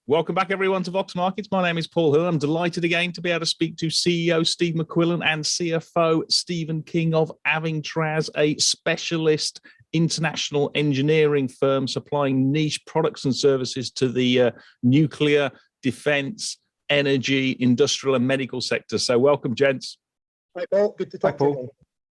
Welcome back, everyone, to Vox Markets. My name is Paul Hill. I'm delighted again to be able to speak to CEO Steve McQuillan and CFO Stephen King of Avingtrans, a specialist international engineering firm supplying niche products and services to the nuclear, defence, energy, industrial and medical sector. So welcome, gents. Hi, Paul. Good to talk to you.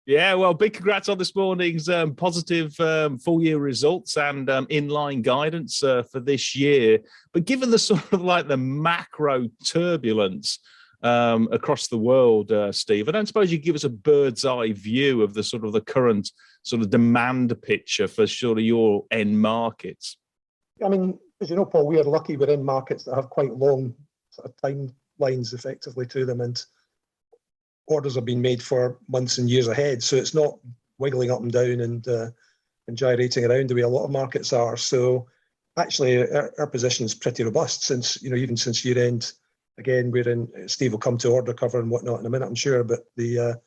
Yeah, well, big congrats on this morning's positive full-year results and inline guidance for this year. But given the sort of like the macro turbulence across the world, Steve, I don't suppose you give us a bird's eye view of the sort of the current sort of demand picture for sort of your end markets. I mean, as you know, Paul, we are lucky we're in markets that have quite long sort of timelines effectively to them, and orders have been made for months and years ahead, so it's not wiggling up and down and gyrating around the way a lot of markets are. So actually our position is pretty robust since, even since year end. Again, Steve will come to order cover and whatnot in a minute, I'm sure, but we're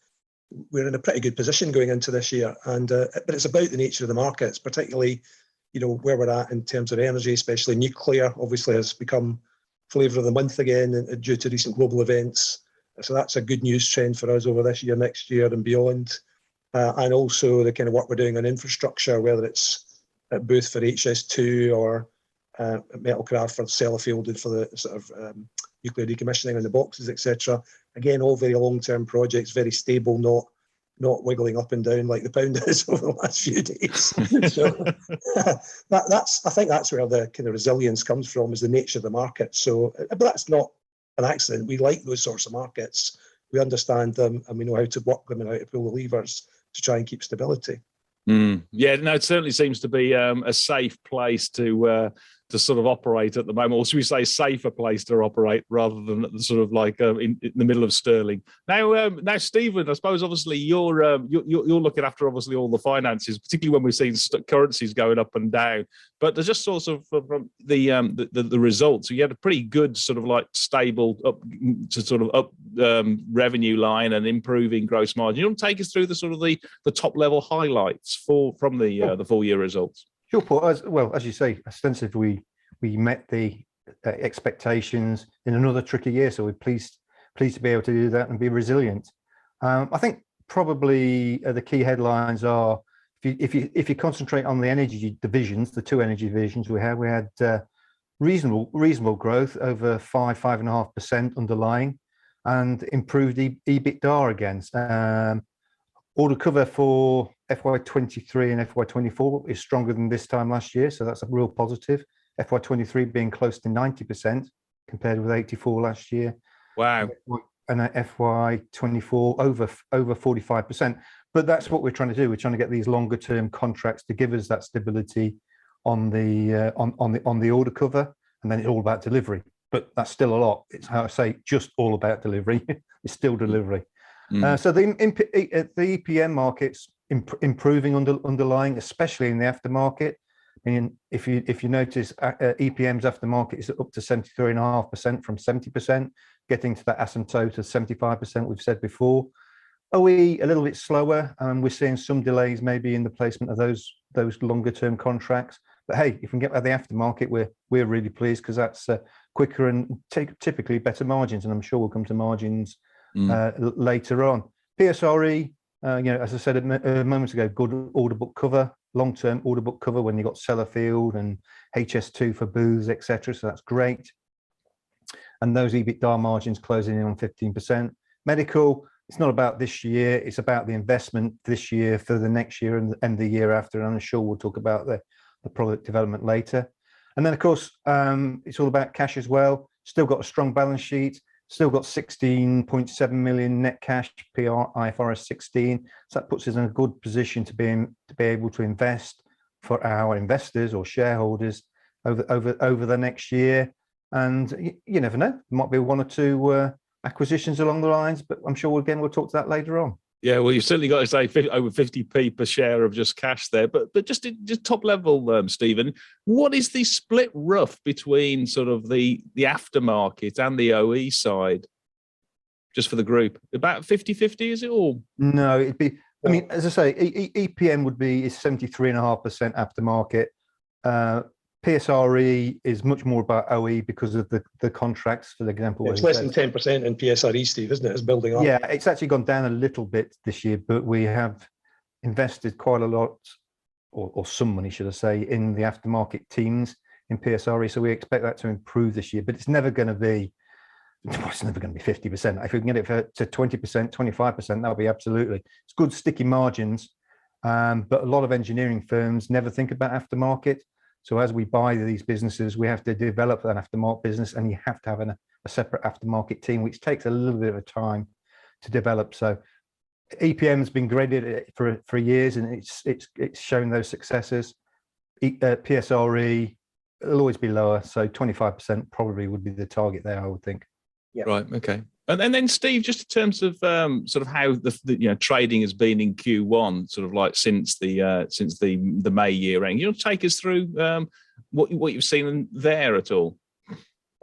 in a pretty good position going into this year. And but it's about the nature of the markets, particularly where we're at in terms of energy, especially nuclear obviously has become flavour of the month again due to recent global events. So that's a good news trend for us over this year, next year and beyond. And also the kind of work we're doing on infrastructure, whether it's at booth for HS2 or Metalcraft for Sellafield for the sort of nuclear decommissioning on the boxes, etc. Again, all very long-term projects, very stable, not wiggling up and down like the pound is over the last few days. So I think that's where the kind of resilience comes from, is the nature of the market. So, but that's not an accident. We like those sorts of markets. We understand them and we know how to work them and how to pull the levers to try and keep stability. Yeah, no, it certainly seems to be a safe place to sort of operate at the moment, or should we say safer place to operate rather than at the sort of like in the middle of sterling. Now, Stephen, I suppose obviously you're looking after obviously all the finances, particularly when we've seen currencies going up and down. But there's just sort of from the results, you had a pretty good sort of like stable up revenue line and improving gross margin. You want to take us through the sort of the top level highlights from the full year results? Sure, Paul. As you say, ostensibly we met the expectations in another tricky year, so we're pleased to be able to do that and be resilient. I think probably the key headlines are if you concentrate on the energy divisions, the two energy divisions we had reasonable growth over 5.5% underlying, and improved EBITDA against. Order cover for FY23 and FY24 is stronger than this time last year, so that's a real positive. FY23 being close to 90% compared with 84 last year. Wow. And FY24 over 45%. But that's what we're trying to do. We're trying to get these longer term contracts to give us that stability on the order cover, and then it's all about delivery. But that's still a lot. It's how I say, just all about delivery. It's still delivery. So the EPM market's improving underlying, especially in the aftermarket. And if you notice, EPM's aftermarket is up to 73.5% from 70%, getting to that asymptote of 75% we've said before. OE a little bit slower, and we're seeing some delays maybe in the placement of those longer term contracts. But hey, if we can get by the aftermarket, we're really pleased, because that's quicker and typically better margins, and I'm sure we'll come to margins later on. PSRE, as I said a moment ago, good order book cover, long-term order book cover when you've got Sellafield and HS2 for booths, etc. So that's great. And those EBITDA margins closing in on 15%. Medical, it's not about this year, it's about the investment this year for the next year and the year after. And I'm sure we'll talk about the product development later. And then, of course, it's all about cash as well. Still got a strong balance sheet. Still got 16.7 million net cash, IFRS 16. So that puts us in a good position to be able to invest for our investors or shareholders over the next year. And you never know, there might be one or two acquisitions along the lines, but I'm sure we'll talk to that later on. Yeah, well, you've certainly got to say over 50p per share of just cash there. But just top level, Stephen, what is the split rough between sort of the aftermarket and the OE side, just for the group? About 50-50, is it all? No, it'd be, I mean, as I say, EPM is 73.5% aftermarket. PSRE is much more about OE because of the contracts, for example. It's less than 10% in PSRE, Steve, isn't it? It's building up. Yeah, it's actually gone down a little bit this year, but we have invested quite a lot, or some money, should I say, in the aftermarket teams in PSRE. So we expect that to improve this year, but it's never going to be 50%. If we can get it to 20%, 25%, that'll be absolutely. It's good sticky margins, but a lot of engineering firms never think about aftermarket. So as we buy these businesses, we have to develop an aftermarket business, and you have to have a separate aftermarket team, which takes a little bit of time to develop. So EPM has been graded for years, and it's shown those successes. PSRE will always be lower, so 25% probably would be the target there, I would think. Yeah. Right. Okay. And then Steve, just in terms of sort of how the trading has been in Q1, sort of like since the May year end, take us through what you've seen there at all.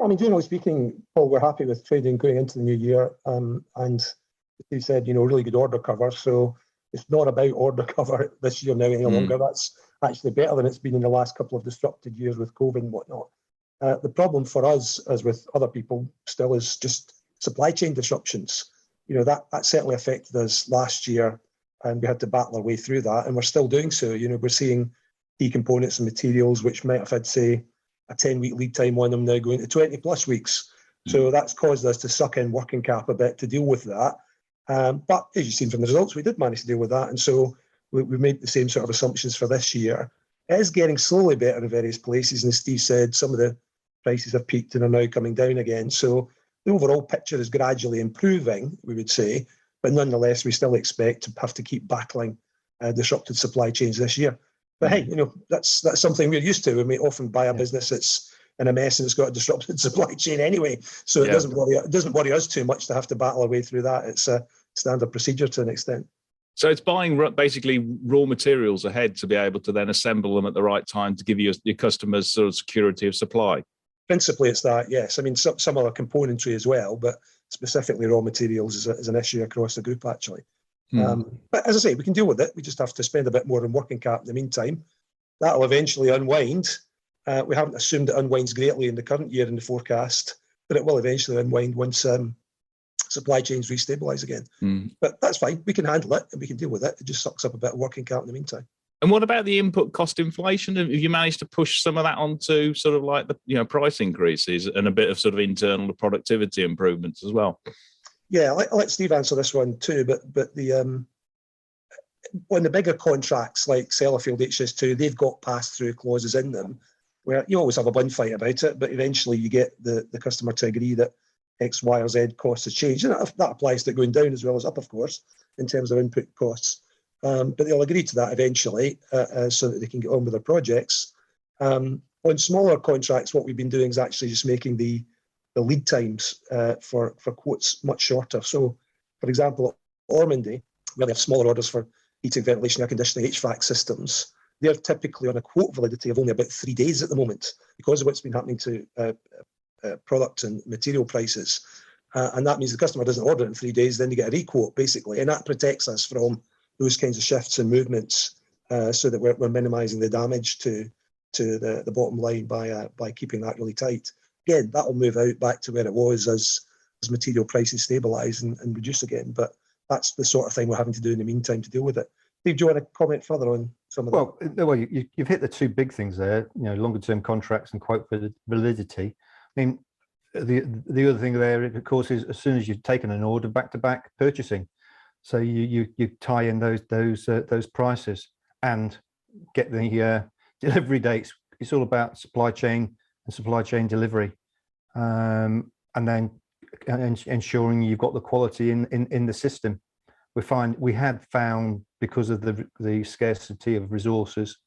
I mean, generally speaking, Paul, we're happy with trading going into the new year, and as you said, really good order cover. So it's not about order cover this year now any longer. That's actually better than it's been in the last couple of disrupted years with COVID and whatnot. The problem for us, as with other people, still is just supply chain disruptions. That certainly affected us last year, and we had to battle our way through that, and we're still doing so. We're seeing key components and materials which might have had, say, a 10-week lead time on them now going to 20 plus weeks. So that's caused us to suck in working cap a bit to deal with that. But as you've seen from the results, we did manage to deal with that, and so we made the same sort of assumptions for this year. It is getting slowly better in various places, and as Steve said, some of the prices have peaked and are now coming down again. So the overall picture is gradually improving, we would say, but nonetheless, we still expect to have to keep battling disrupted supply chains this year. But hey, that's something we're used to. We often buy a business that's in a mess and it's got a disrupted supply chain anyway. So it doesn't worry us too much to have to battle our way through that. It's a standard procedure to an extent. So it's buying basically raw materials ahead to be able to then assemble them at the right time to give your customers sort of security of supply. Principally, it's that, yes. I mean, some other componentry as well, but specifically raw materials is an issue across the group, actually. But as I say, we can deal with it. We just have to spend a bit more on working cap in the meantime. That'll eventually unwind. We haven't assumed it unwinds greatly in the current year in the forecast, but it will eventually unwind once supply chains restabilise again. But that's fine. We can handle it and we can deal with it. It just sucks up a bit of working cap in the meantime. And what about the input cost inflation? Have you managed to push some of that onto sort of like the price increases and a bit of sort of internal productivity improvements as well? Yeah, I'll let Steve answer this one too. But the on the bigger contracts like Sellafield HS2, they've got pass-through clauses in them where you always have a bun fight about it, but eventually you get the customer to agree that X, Y, or Z costs have changed. And that applies to going down as well as up, of course, in terms of input costs. But they'll agree to that eventually so that they can get on with their projects. On smaller contracts, what we've been doing is actually just making the lead times for quotes much shorter. So, for example, at Ormondy, where they have smaller orders for heating, ventilation, air conditioning, HVAC systems, they're typically on a quote validity of only about 3 days at the moment because of what's been happening to product and material prices. And that means the customer doesn't order it in 3 days, then they get a requote, basically. And that protects us from those kinds of shifts and movements so that we're minimising the damage to the bottom line by keeping that really tight. Again, that will move out back to where it was as material prices stabilise and reduce again. But that's the sort of thing we're having to do in the meantime to deal with it. Steve, do you want to comment further on some of that? Well, you've hit the two big things there, longer term contracts and quote validity. I mean, the other thing there, of course, is as soon as you've taken an order, back-to-back purchasing. So you tie in those prices and get the delivery dates. It's all about supply chain and supply chain delivery, and then ensuring you've got the quality in the system. We had found because of the scarcity of resources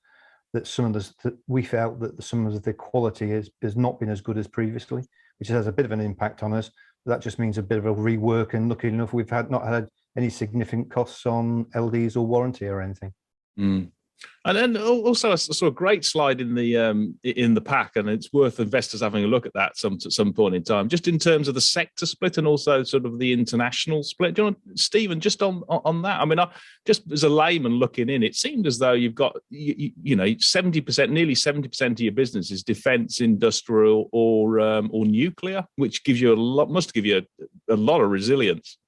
that we felt that some of the quality has not been as good as previously, which has a bit of an impact on us. That just means a bit of a rework, and lucky enough, we've not had any significant costs on LDs or warranty or anything. And then also a sort of great slide in the pack, and it's worth investors having a look at that at some point in time, just in terms of the sector split and also sort of the international split. Do you want, Stephen, just on that? I mean, just as a layman looking in, it seemed as though you've got 70%, nearly 70% of your business is defence, industrial, or nuclear, which gives you must give you a lot of resilience.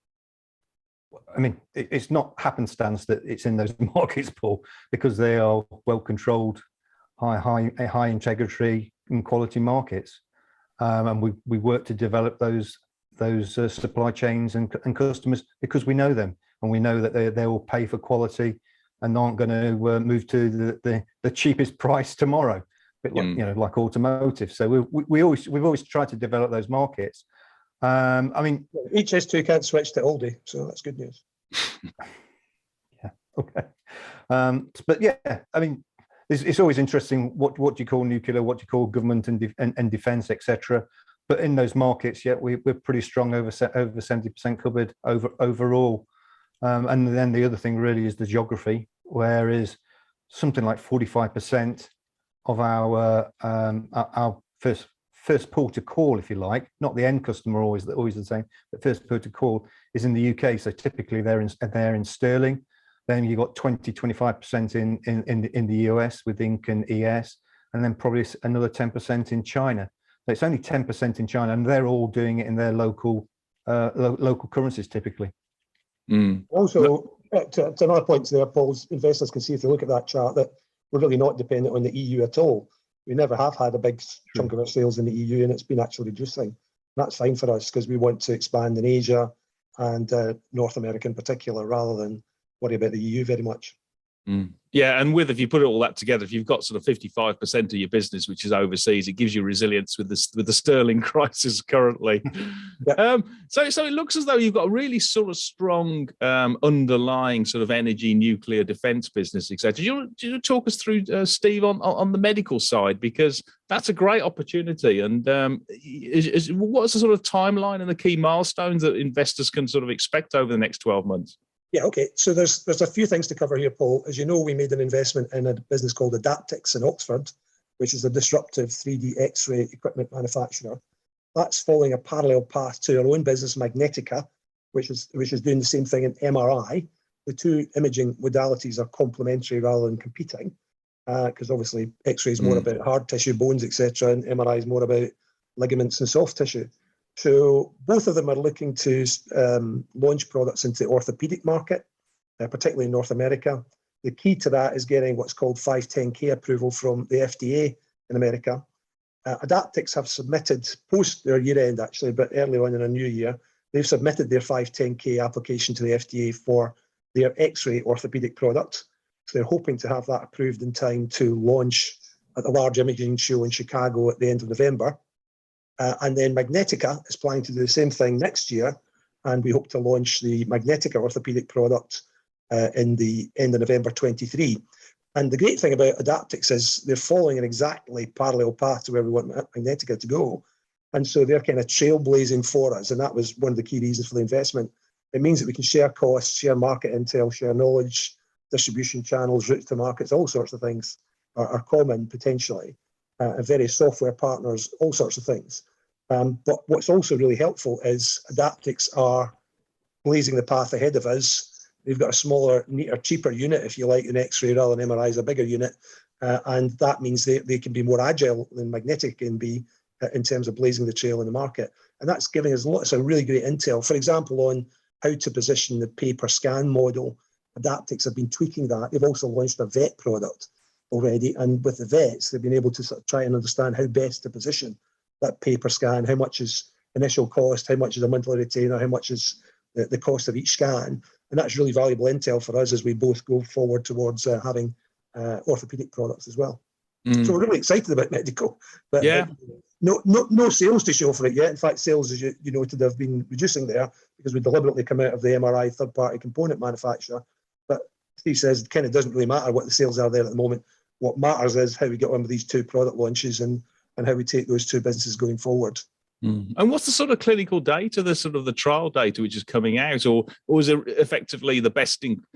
I mean, it's not happenstance that it's in those markets, Paul, because they are well controlled, high integrity and quality markets, and we work to develop those supply chains and customers because we know them, and we know that they will pay for quality and aren't going to move to the cheapest price tomorrow, but like automotive. So we've always tried to develop those markets. I mean, HS2 can't switch to Aldi, so that's good news. Yeah, okay. But yeah, I mean, it's always interesting what do you call nuclear, what do you call government and defence, etc. But in those markets, yeah, we're pretty strong, over 70% covered overall. And then the other thing really is the geography, whereas something like 45% of our first port of call, if you like, not the end customer always the same, but first port of call is in the UK. So typically they're in sterling. Then you've got 20-25% in the US with Inc and ES, and then probably another 10% in China. So it's only 10% in China, and they're all doing it in their local currencies typically. Also, to another point there, Paul's investors can see if they look at that chart that we're really not dependent on the EU at all. We never have had a big chunk of our sales in the EU, and it's been actually reducing. That's fine for us because we want to expand in Asia and North America in particular, rather than worry about the EU very much. Yeah, and if you put it all that together, if you've got sort of 55% of your business which is overseas, it gives you resilience with the sterling crisis currently. Yeah. So it looks as though you've got a really sort of strong underlying sort of energy, nuclear, defence business, etc. Do you want to talk us through, Steve, on the medical side, because that's a great opportunity. And what's the sort of timeline and the key milestones that investors can sort of expect over the next 12 months? Yeah, okay. So there's a few things to cover here, Paul. As you know, we made an investment in a business called Adaptix in Oxford, which is a disruptive 3D X-ray equipment manufacturer. That's following a parallel path to our own business, Magnetica, which is doing the same thing in MRI. The two imaging modalities are complementary rather than competing, because obviously X-ray is more about hard tissue, bones, etc., and MRI is more about ligaments and soft tissue. So both of them are looking to launch products into the orthopedic market, particularly in North America. The key to that is getting what's called 510K approval from the FDA in America. Adaptix have submitted, post their year end actually, but early on in a new year, they've submitted their 510K application to the FDA for their X-ray orthopedic product. So they're hoping to have that approved in time to launch at the large imaging show in Chicago at the end of November. And then Magnetica is planning to do the same thing next year, and we hope to launch the Magnetica orthopedic product in the end of November 23. And the great thing about Adaptix is they're following an exactly parallel path to where we want Magnetica to go. And so they're kind of trailblazing for us, and that was one of the key reasons for the investment. It means that we can share costs, share market intel, share knowledge, distribution channels, routes to markets, all sorts of things are common potentially. Various software partners, all sorts of things. But what's also really helpful is Adaptix are blazing the path ahead of us. They've got a smaller, neater, cheaper unit, if you like, in X-ray rather than MRI is a bigger unit. And that means they can be more agile than Magnetic can be in terms of blazing the trail in the market. And that's giving us lots of really great intel. For example, on how to position the pay-per-scan model, Adaptix have been tweaking that. They've also launched a vet product already, and with the vets they've been able to sort of try and understand how best to position that paper scan, how much is initial cost, how much is a monthly retainer, how much is the cost of each scan, and that's really valuable intel for us as we both go forward towards having orthopedic products as well. So we're really excited about medical, but yeah. No sales to show for it yet. In fact, sales, as you noted, have been reducing there because we deliberately come out of the MRI third-party component manufacturer. But Steve says it kind of doesn't really matter what the sales are there at the moment. What matters is how we get on with these two product launches and how we take those two businesses going forward. And what's the sort of clinical data, the trial data which is coming out, or is it effectively the best the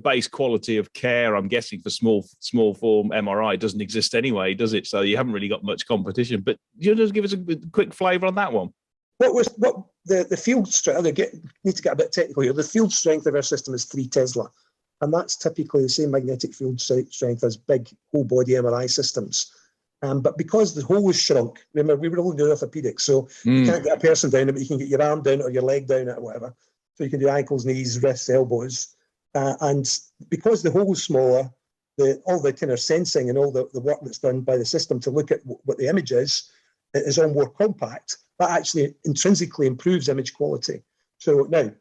base quality of care? I'm guessing for small form MRI doesn't exist anyway, does it? So you haven't really got much competition. But you just give us a quick flavour on that one. What the field strength? Need to get a bit technical here. The field strength of our system is 3 Tesla, and that's typically the same magnetic field strength as big whole body MRI systems. But because the hole was shrunk, remember, we were only doing orthopedics, so you can't get a person down it, but you can get your arm down it or your leg down it or whatever. So you can do ankles, knees, wrists, elbows. And because the hole is smaller, all the kind of sensing and all the work that's done by the system to look at what the image is all more compact. That actually intrinsically improves image quality. So now,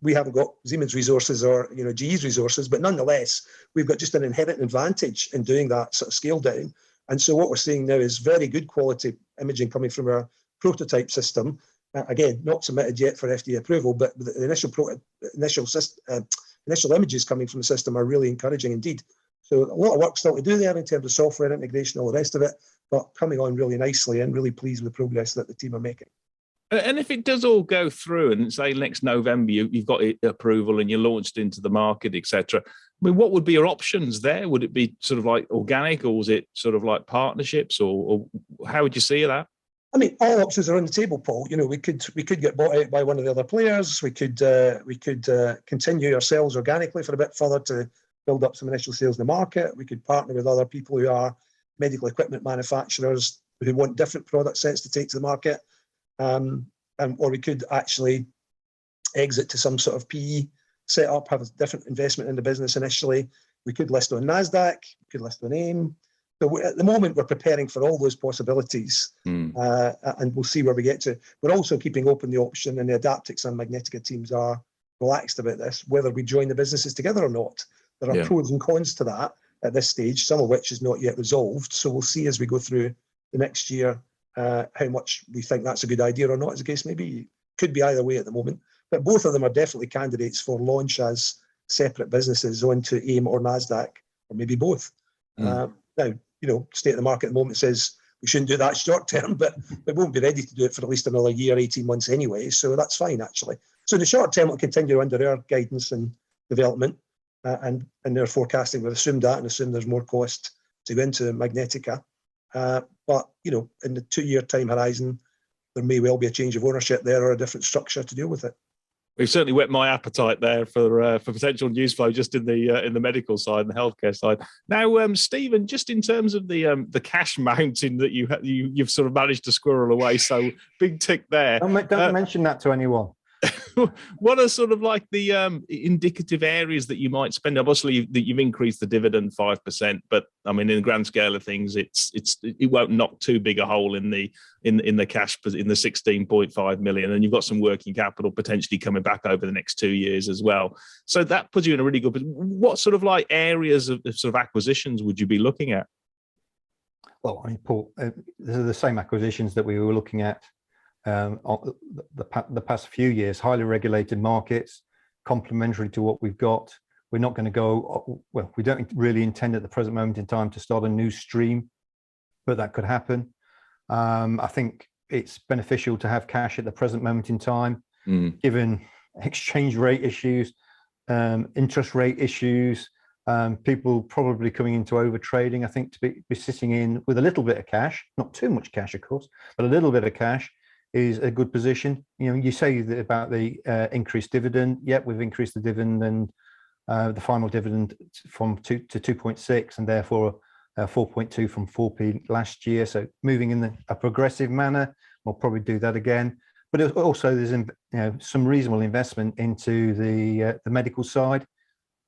we haven't got Siemens resources or GE's resources, but nonetheless, we've got just an inherent advantage in doing that sort of scale down. And so what we're seeing now is very good quality imaging coming from our prototype system. Again, not submitted yet for FDA approval, but the initial images coming from the system are really encouraging indeed. So a lot of work still to do there in terms of software integration, all the rest of it, but coming on really nicely, and really pleased with the progress that the team are making. And if it does all go through, and say next November you've got approval and you're launched into the market, etc. I mean, what would be your options there? Would it be sort of like organic, or was it sort of like partnerships, or how would you see that? I mean, all options are on the table, Paul. We could get bought out by one of the other players. We could continue ourselves organically for a bit further to build up some initial sales in the market. We could partner with other people who are medical equipment manufacturers who want different product sets to take to the market. Or we could actually exit to some sort of PE setup, have a different investment in the business initially. We could list on NASDAQ, we could list on AIM. So at the moment, we're preparing for all those possibilities, and we'll see where we get to. We're also keeping open the option, and the Adaptix and Magnetica teams are relaxed about this, whether we join the businesses together or not. There are pros and cons to that at this stage, some of which is not yet resolved. So we'll see as we go through the next year how much we think that's a good idea or not, as the case may be. Could be either way at the moment. But both of them are definitely candidates for launch as separate businesses onto AIM or NASDAQ, or maybe both. Now, state of the market at the moment says we shouldn't do that short term, but we won't be ready to do it for at least another year, 18 months anyway. So that's fine, actually. So in the short term, we'll continue under our guidance and development, and their forecasting. We've assumed that and assumed there's more cost to go into Magnetica. But, in the 2-year time horizon, there may well be a change of ownership there or a different structure to deal with it. We've certainly whet my appetite there for potential news flow just in the medical side and the healthcare side. Now, Stephen, just in terms of the cash mountain that you've sort of managed to squirrel away, so big tick there. Don't mention that to anyone. What are sort of like the indicative areas that you might spend? Obviously, you've increased the dividend 5%, but I mean, in the grand scale of things, it won't knock too big a hole in the cash in the 16.5 million, and you've got some working capital potentially coming back over the next 2 years as well. So that puts you in a really good position. What sort of like areas of sort of acquisitions would you be looking at? Well, I mean, Paul, these are the same acquisitions that we were looking at the past few years. Highly regulated markets, complementary to what we've got. We're not going to go, well, we don't really intend at the present moment in time to start a new stream, but that could happen. I think it's beneficial to have cash at the present moment in time, given exchange rate issues, interest rate issues, people probably coming into over trading. I think to be sitting in with a little bit of cash, not too much cash, of course, but a little bit of cash is a good position. You say that about the increased dividend. Yep, we've increased the dividend, and the final dividend from 2 to 2.6, and therefore 4.2 from 4p last year. So moving in a progressive manner. We'll probably do that again. But also there's some reasonable investment into the medical side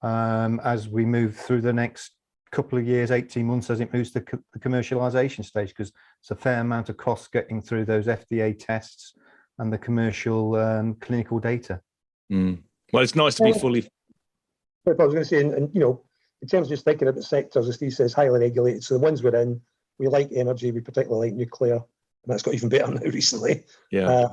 as we move through the next couple of years, 18 months, as it moves to the commercialization stage, because it's a fair amount of cost getting through those FDA tests and the commercial clinical data. Well, it's nice to be fully. I was going to say, and in terms of just thinking about sectors, as Steve says, highly regulated. So the ones we're in, we like energy, we particularly like nuclear, and that's got even better now recently. Yeah.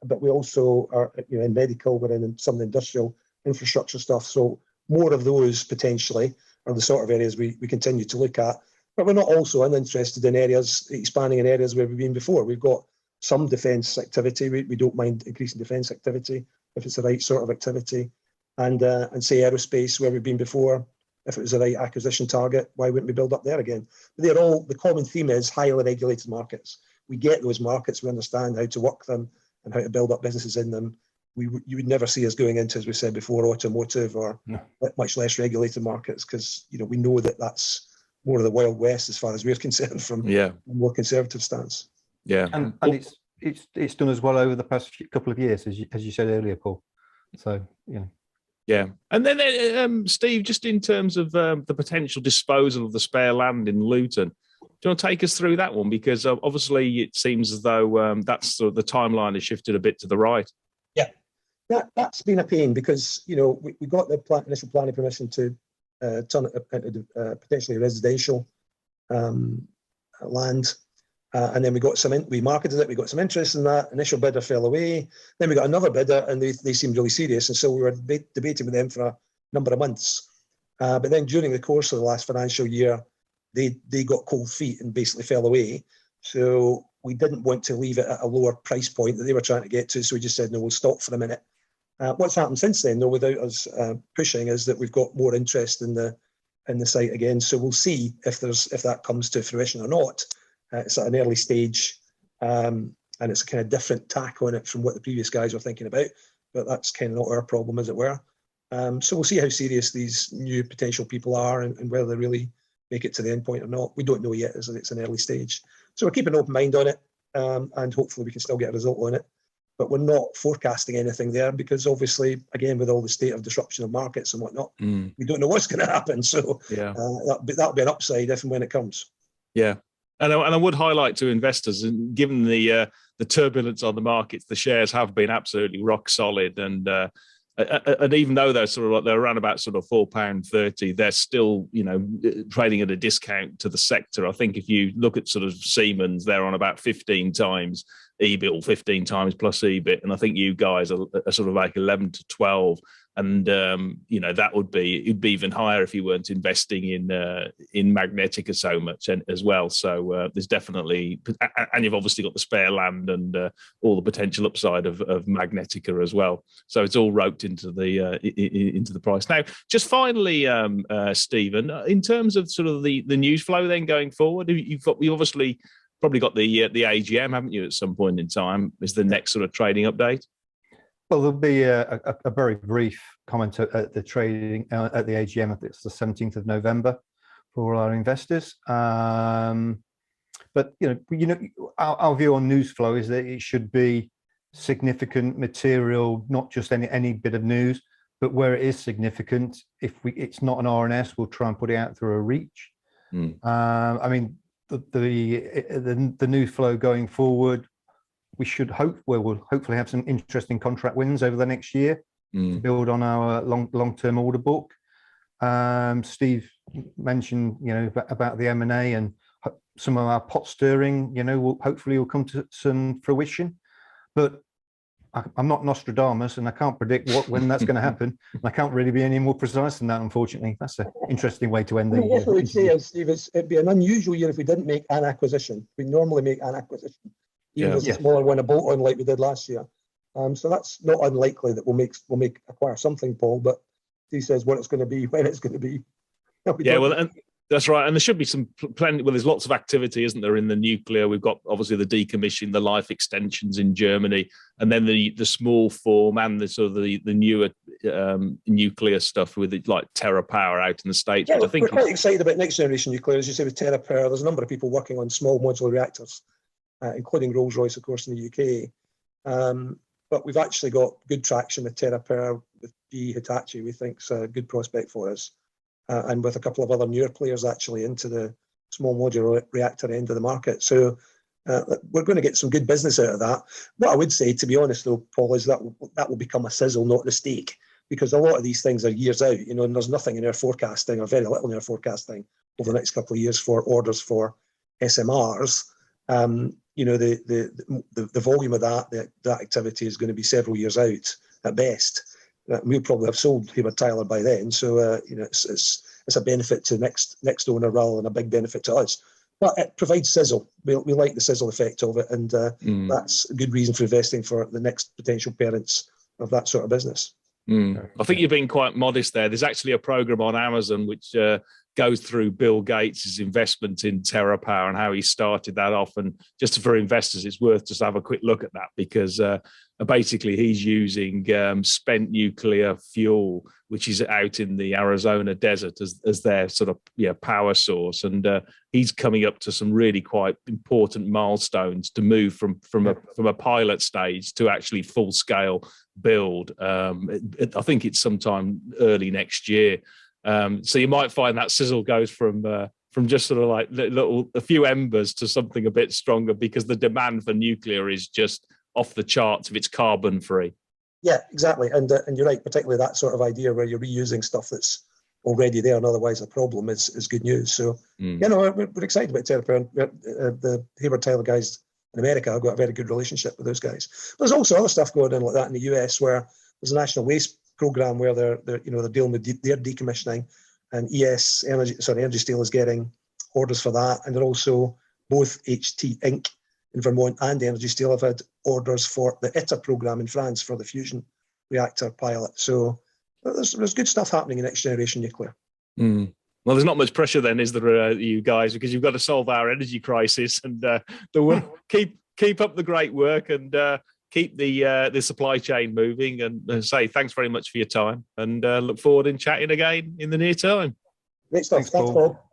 But we also are, in medical, we're in some of the industrial infrastructure stuff. So more of those potentially are the sort of areas we continue to look at. But we're not also uninterested in areas, expanding in areas where we've been before. We've got some defence activity. We don't mind increasing defence activity if it's the right sort of activity. And say aerospace, where we've been before, if it was the right acquisition target, why wouldn't we build up there again? But they're all, the common theme is highly regulated markets. We get those markets, we understand how to work them and how to build up businesses in them. You would never see us going into, as we said before, automotive or much less regulated markets, because we know that that's more of the Wild West as far as we're concerned from a more conservative stance. Yeah, and it's done as well over the past couple of years, as you said earlier, Paul. So yeah, and then Steve, just in terms of the potential disposal of the spare land in Luton, do you want to take us through that one? Because obviously it seems as though that's the timeline has shifted a bit to the right. Yeah, that's been a pain because we got the initial planning permission to turn it into potentially residential land, and then we marketed it. We got some interest in that. Initial bidder fell away. Then we got another bidder, and they seemed really serious, and so we were debating with them for a number of months. But then during the course of the last financial year, they got cold feet and basically fell away. So we didn't want to leave it at a lower price point that they were trying to get to. So we just said, no, we'll stop for a minute. What's happened since then, though, without us pushing, is that we've got more interest in the site again. So we'll see if that comes to fruition or not. It's at an early stage, and it's a kind of different tack on it from what the previous guys were thinking about. But that's kind of not our problem, as it were. So we'll see how serious these new potential people are and whether they really make it to the end point or not. We don't know yet, as it's an early stage. So we're keeping an open mind on it, and hopefully we can still get a result on it. But we're not forecasting anything there because obviously, again, with all the state of disruption of markets and whatnot, we don't know what's going to happen. So that'll be an upside if and when it comes. Yeah. And I would highlight to investors, and given the turbulence on the markets, the shares have been absolutely rock solid. And even though they're around about sort of £4.30, they're still trading at a discount to the sector. I think if you look at sort of Siemens, they're on about 15 times EBIT or 15 times plus EBIT, and I think you guys are sort of like 11 to 12. And that it'd be even higher if you weren't investing in Magnetica so much as well. So there's definitely, and you've obviously got the spare land and all the potential upside of Magnetica as well. So it's all roped into the price. Now, just finally, Stephen, in terms of sort of the news flow then going forward, you've obviously probably got the AGM, haven't you? At some point in time, is the next sort of trading update? Well, there'll be a very brief comment at the trading at the AGM. It's the 17th of November for all our investors. But our view on news flow is that it should be significant material, not just any bit of news, but where it is significant. If it's not an RNS, we'll try and put it out through a reach. I mean, the news flow going forward, we'll hopefully have some interesting contract wins over the next year to build on our long-term order book. Steve mentioned, about the M&A, and some of our pot stirring, hopefully will come to some fruition. But I'm not Nostradamus, and I can't predict when that's going to happen. I can't really be any more precise than that, unfortunately. That's an interesting way to end the year. What I would say is, Steve, it'd be an unusual year if we didn't make an acquisition. We normally make an acquisition. Even if it's a smaller one, a bolt-on like we did last year. So that's not unlikely that we'll acquire something, Paul, but he says what it's going to be, when it's going to be. And that's right. And there should be plenty. Well, there's lots of activity, isn't there, in the nuclear? We've got obviously the decommissioning, the life extensions in Germany, and then the small form and the sort of the newer nuclear stuff with like TerraPower out in the States. Yeah, we're quite excited about next generation nuclear, as you say, with TerraPower. There's a number of people working on small modular reactors, including Rolls-Royce, of course, in the UK. But we've actually got good traction with TerraPower, with GE Hitachi. We think it's a good prospect for us. And with a couple of other newer players actually into the small modular reactor end of the market. So we're going to get some good business out of that. What I would say, to be honest, though, Paul, is that will become a sizzle, not the steak, because a lot of these things are years out, and there's nothing in our forecasting, or very little in our forecasting, over the next couple of years for orders for SMRs. The volume of that activity is going to be several years out at best. We'll probably have sold Hayward Tyler by then, so it's it's a benefit to next owner rather than a big benefit to us. But it provides sizzle. We like the sizzle effect of it, and that's a good reason for investing for the next potential parents of that sort of business. I think you've been quite modest there. There's actually a program on Amazon which goes through Bill Gates' investment in TerraPower and how he started that off. And just for investors, it's worth just have a quick look at that, because basically he's using spent nuclear fuel, which is out in the Arizona desert, as their sort of power source. And he's coming up to some really quite important milestones to move from a pilot stage to actually full scale build. I think it's sometime early next year. So you might find that sizzle goes from just sort of like a few embers to something a bit stronger, because the demand for nuclear is just off the charts if it's carbon free. Yeah, exactly. And you're right, particularly that sort of idea where you're reusing stuff that's already there and otherwise a problem is good news. So, we're excited about TerraPower. The Hayward Tyler guys in America have got a very good relationship with those guys. But there's also other stuff going on like that in the US, where there's a national waste program where they're dealing with their decommissioning, and Energy Steel is getting orders for that, and they're also both HT Inc. in Vermont and Energy Steel have had orders for the ITER program in France for the fusion reactor pilot. So there's good stuff happening in next generation nuclear. Well, there's not much pressure then, is there, you guys, because you've got to solve our energy crisis, and keep up the great work, and keep the supply chain moving, and say thanks very much for your time, and look forward in chatting again in the near time. Great stuff. Thanks, Thanks, Paul. Paul.